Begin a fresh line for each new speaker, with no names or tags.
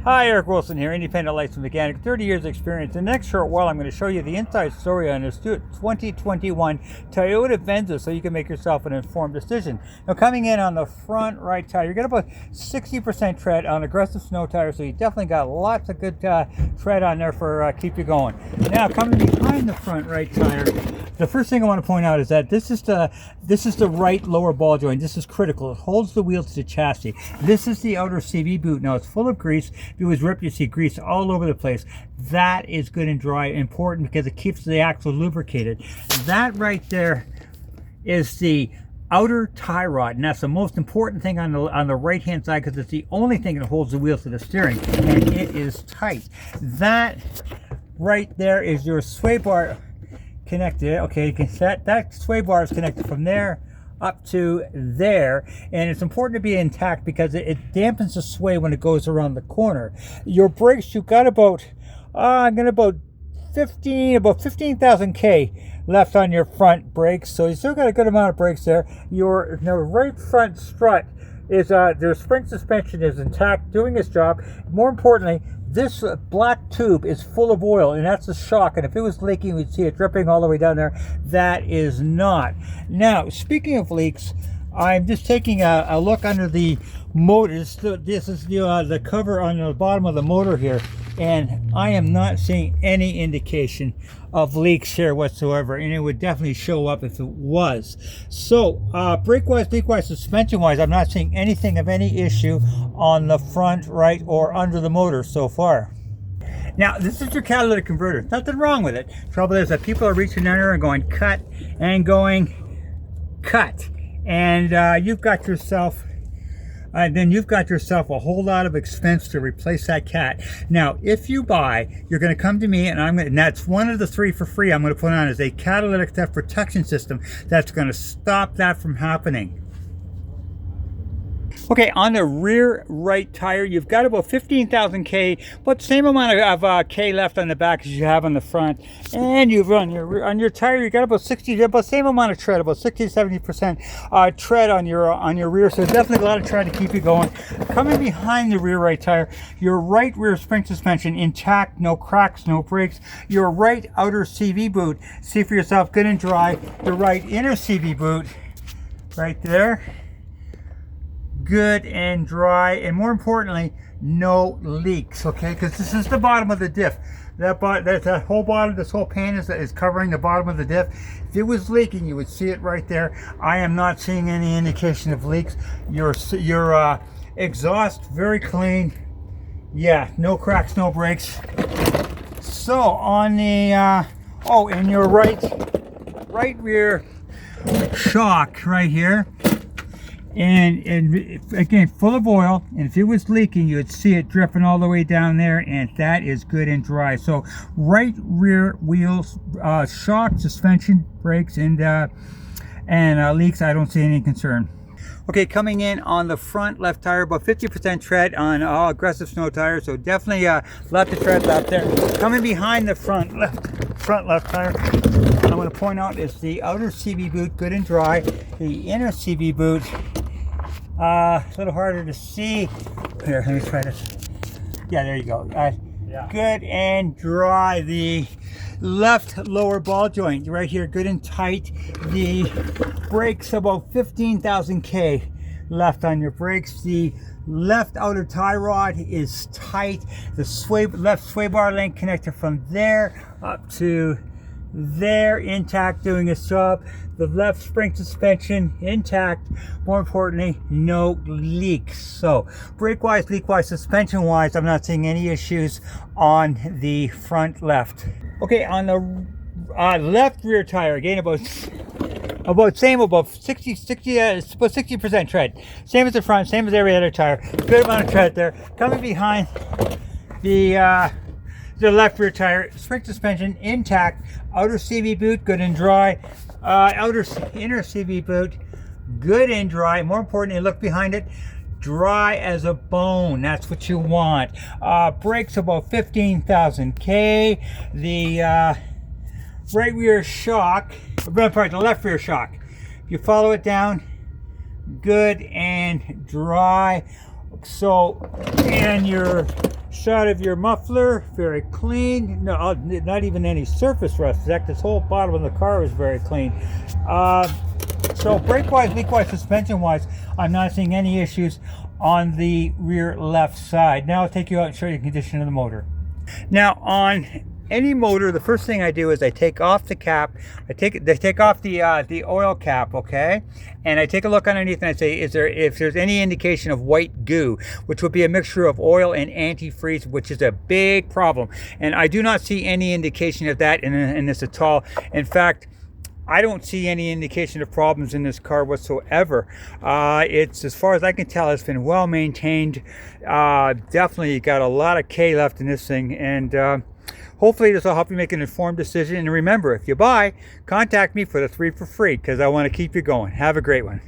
Hi, Eric Wilson here, independent licensed mechanic, 30 years experience. In the next short while, I'm going to show you the inside story on this 2021 Toyota Venza so you can make yourself an informed decision. Now, coming in on the front right tire, you're going to put 60% tread on aggressive snow tires, so you definitely got lots of good tread on there for keep you going. Now, coming behind the front right tire, the first thing I want to point out is that this is the right lower ball joint. This is critical. It holds the wheel to the chassis. This is the outer CV boot. Now, it's full of grease. If it was ripped, you see grease all over the place. That is good and dry, important because it keeps the axle lubricated. That right there is the outer tie rod, and that's the most important thing on the right hand side because it's the only thing that holds the wheel to the steering, and it is tight. That right there is your sway bar connected. Okay, you can set that sway bar is connected from there up to there, and it's important to be intact because it dampens the sway when it goes around the corner. Your brakes, you've got about 15,000 K left on your front brakes, so you still got a good amount of brakes there. Your right front strut is their spring suspension is intact, doing its job. More importantly, this black tube is full of oil, and that's a shock. And if it was leaking, we'd see it dripping all the way down there. That is not. Now, speaking of leaks, I'm just taking a look under the motor. This is the cover on the bottom of the motor here, and I am not seeing any indication of leaks here whatsoever, and it would definitely show up if it was. So brake-wise, leak-wise, suspension-wise, I'm not seeing anything of any issue on the front right or under the motor so far. Now, this is your catalytic converter. Nothing wrong with it. Trouble is that people are reaching under and going cut and going cut, and you've got yourself a whole lot of expense to replace that cat. Now, if you buy, you're going to come to me, and that's one of the 3 for free I'm going to put on is a catalytic theft protection system that's going to stop that from happening. Okay, on the rear right tire, you've got about 15,000 K, but the same amount of K left on the back as you have on the front. And you've run on your tire, you got about same amount of tread, about 60-70% tread on your rear. So definitely a lot of tread to keep you going. Coming behind the rear right tire, your right rear spring suspension intact, no cracks, no breaks. Your right outer CV boot, see for yourself, good and dry. The right inner CV boot, right there, good and dry, and more importantly, no leaks. Okay, because this is the bottom of the diff. That whole bottom, this whole pan is covering the bottom of the diff. If it was leaking, you would see it right there. I am not seeing any indication of leaks. Your exhaust very clean. Yeah, no cracks, no breaks. So on the and your right rear shock right here, and again, full of oil, and if it was leaking, you would see it dripping all the way down there, and that is good and dry. So right rear wheels, shock, suspension, brakes, and leaks, I don't see any concern. Okay, coming in on the front left tire, about 50% tread on all aggressive snow tires, so definitely lots of tread left there. Coming behind the front left tire, I'm going to point out is the outer CV boot, good and dry. The inner CV boot, a little harder to see. Here, let me try this. Yeah, there you go. Good and dry. The left lower ball joint right here, good and tight. The brakes, about 15,000 K left on your brakes. The left outer tie rod is tight. The left sway bar link connector from there up to there, intact, doing its job. The left spring suspension intact. More importantly, no leaks. So brake-wise, leak-wise, suspension-wise, I'm not seeing any issues on the front left. Okay, on the left rear tire, again about 60% tread. Same as the front, same as every other tire. Good amount of tread there. Coming behind the left rear tire, spring suspension intact, outer CV boot good and dry, inner CV boot good and dry. More importantly, look behind it, dry as a bone. That's what you want. Brakes about 15,000 K. The right rear shock, the left rear shock, if you follow it down, good and dry. So, and your Shot of your muffler, very clean. No, not even any surface rust. In fact, this whole bottom of the car is very clean. So brake-wise, leak-wise, suspension-wise, I'm not seeing any issues on the rear left side. Now I'll take you out and show you the condition of the motor. Now on any motor, the first thing I do is I take off the cap. I take off the oil cap, okay, and I take a look underneath and I say, if there's any indication of white goo, which would be a mixture of oil and antifreeze, which is a big problem, and I do not see any indication of that in this at all. In fact, I don't see any indication of problems in this car whatsoever. It's, as far as I can tell, it's been well maintained. Definitely got a lot of K left in this thing, and hopefully this will help you make an informed decision. And remember, if you buy, contact me for the 3 for free, because I want to keep you going. Have a great one.